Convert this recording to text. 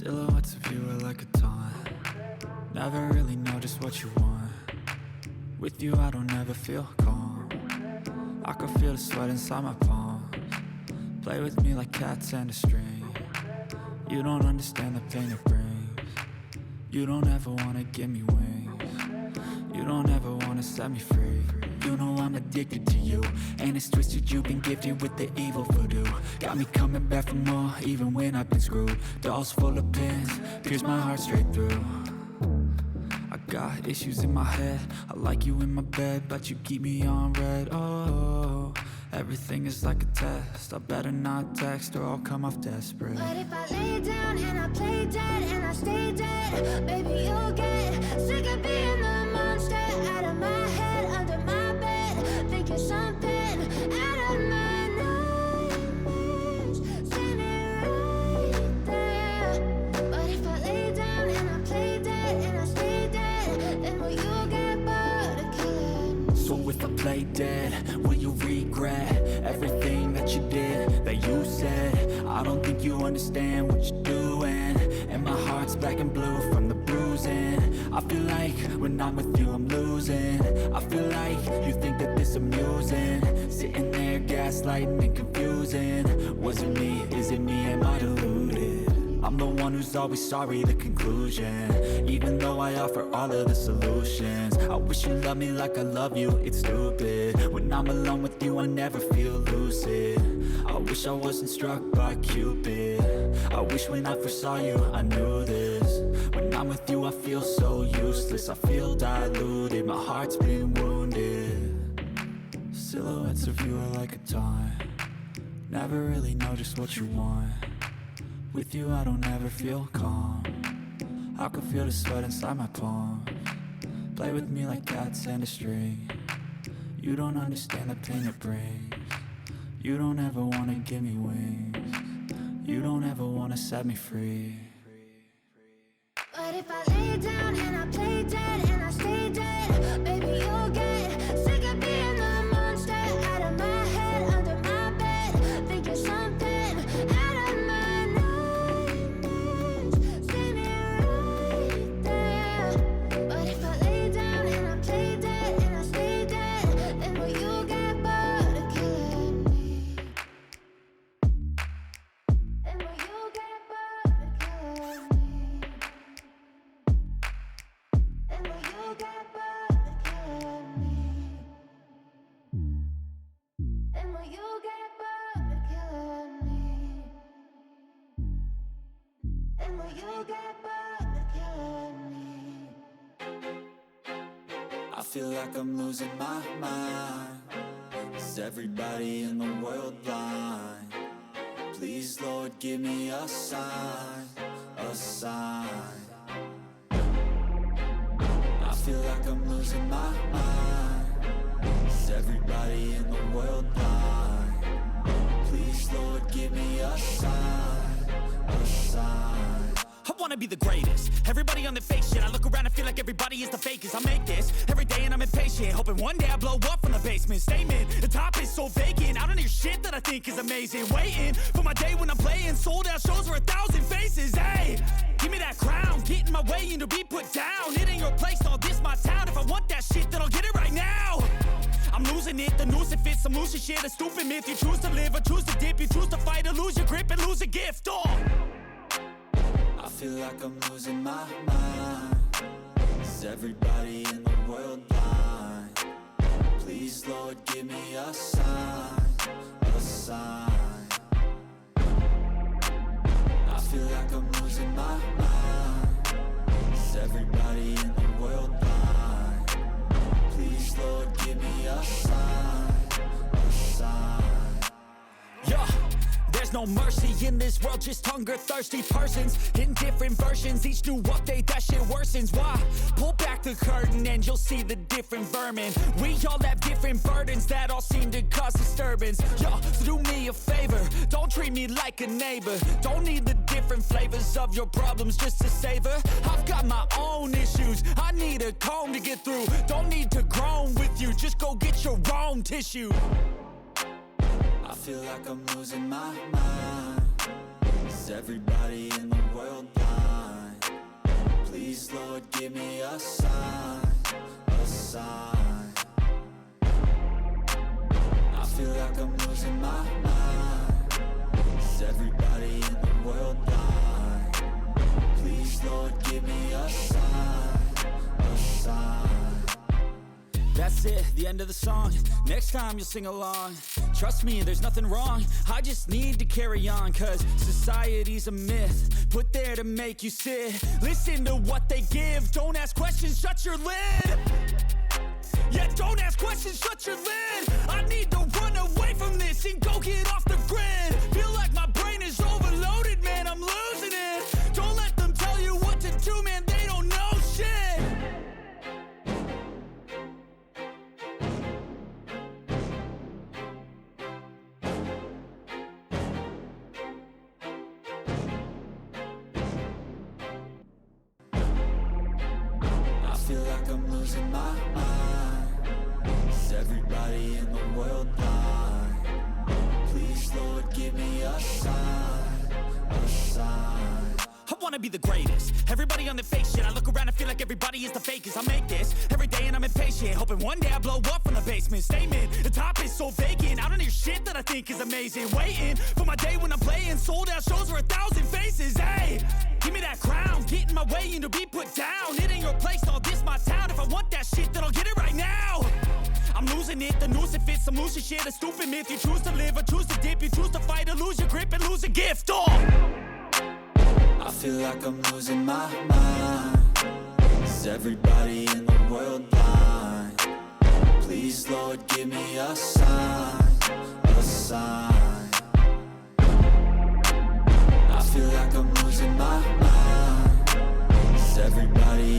Silhouettes of you are like a taunt. Never really know just what you want. With you I don't ever feel calm. I can feel the sweat inside my palms. Play with me like cats and a string. You don't understand the pain it brings. You don't ever wanna give me wings. You don't ever wanna set me free. You know I'm addicted to you, and it's twisted, you've been gifted with the evil voodoo. Got me coming back for more, even when I've been screwed. Dolls full of pins, pierce my heart straight through. I got issues in my head, I like you in my bed, but you keep me on red. Oh, everything is like a test, I better not text or I'll come off desperate. But if I lay down and I play dead and I stay dead, baby you'll get sick of being the monster out of my head, under my bed, think you're something out of my nightmares, standing right there. But if I lay down and I play dead and I stay dead, then will you get bored of killing me? So if I play dead, will you regret everything that you did, that you said? I don't think you understand what you're doing, and my heart's black and blue from the bruising. I feel like when I'm with you I'm losing. I feel like you think that this amusing, sitting there gaslighting and confusing. Was it me? Is it me? Am I deluded? I'm the one who's always sorry, the conclusion, even though I offer all of the solutions. I wish you loved me like I love you, it's stupid. When I'm alone with you I never feel lucid. I wish I wasn't struck by Cupid. I wish when I first saw you I knew this. When I'm with you I feel so useless, I feel diluted, my heart's been wounded. Silhouettes of you are like a taunt. Never really know just what you want. With you I don't ever feel calm. I can feel the sweat inside my palms. Play with me like cats and a string. You don't understand the pain it brings. You don't ever wanna give me wings. You don't ever wanna set me free. But if I lay down and I play dead and I stay dead, baby you'll get sick of being the monster out of my head, under my bed, think you're something out of my nightmares, standing right there. But if I lay down and I play dead and I stay dead, then will you get bored of killing me? Then will you get bored of killing me? And will you get bored of killing me? And will you get bored of killing me? And will you get bored of killing me? I feel like I'm losing my mind. Is everybody in the world blind? Please Lord give me a sign, a sign. I feel like I'm losing my mind. Is everybody in the world blind? Please Lord give me a sign, a sign. I wanna be the greatest. Everybody on the fake shit. I look around and feel like everybody is the fakest. I make this every day and I'm impatient, hoping one day I blow up from the basement. Statement, the top is so vacant. I don't hear shit that I think is amazing. Waiting for my day when I'm playing sold out shows for 1,000 faces. Hey, give me that crown, get in my way and to be put down. It ain't your place, all this my town. If I want that shit, then I'll get it right now. I'm losing it, the noose it fits. I'm losing shit, a stupid myth. You choose to live or choose to dip. You choose to fight or lose your grip and lose a gift. Oh, I feel like I'm losing my mind. Is everybody in the world blind? Please Lord give me a sign, a sign. I feel like I'm losing my mind. Is everybody in the world blind? Please Lord give me a sign, a sign. yeah. There's no mercy in this world, just hunger-thirsty persons in different versions. Each new update, that shit worsens. Why? Pull back the curtain and you'll see the different vermin. We all have different burdens that all seem to cause disturbance. Yo, so do me a favor, don't treat me like a neighbor. Don't need the different flavors of your problems just to savor. I've got my own issues, I need a comb to get through. Don't need to groan with you, just go get your own tissue. I feel like I'm losing my mind. Is everybody in the world blind? Please, Lord, give me a sign, a sign. I feel like I'm losing my mind. Is everybody in the world blind? Please, Lord, give me a sign, a sign. That's it, the end of the song. Next time you'll sing along. Trust me, there's nothing wrong. I just need to carry on, cause society's a myth put there to make you sit. Listen to what they give. Don't ask questions, shut your lid. Yeah, don't ask questions, shut your lid. I need to run away from this and go get off the grid. Feel like my brain is overloaded, man, I'm losing it. Don't let them tell you what to do, man, they don't know shit. I feel like I'm losing my mind. Is everybody in the world blind? Please, Lord, give me a sign, a sign. I wanna be the greatest. Everybody on the fake shit. I look around and feel like everybody is the fakest. I make this every day and I'm impatient, hoping one day I blow up from the basement. Statement, the top is so vacant. I don't hear shit that I think is amazing. Waiting for my day when I'm playing sold out shows for 1,000 faces. Hey, give me that crown, get in my way and to be put down. It ain't your place, all this my town. If I want that shit, then I'll get it right now. I'm losing it, the noose it fits, some losing shit, a stupid myth. You choose to live or choose to dip, you choose to fight or lose your grip and lose a gift. I feel like I'm losing my mind. Is everybody in the world blind? Please, Lord, give me a sign, a sign. I feel like I'm losing my mind. Is everybody in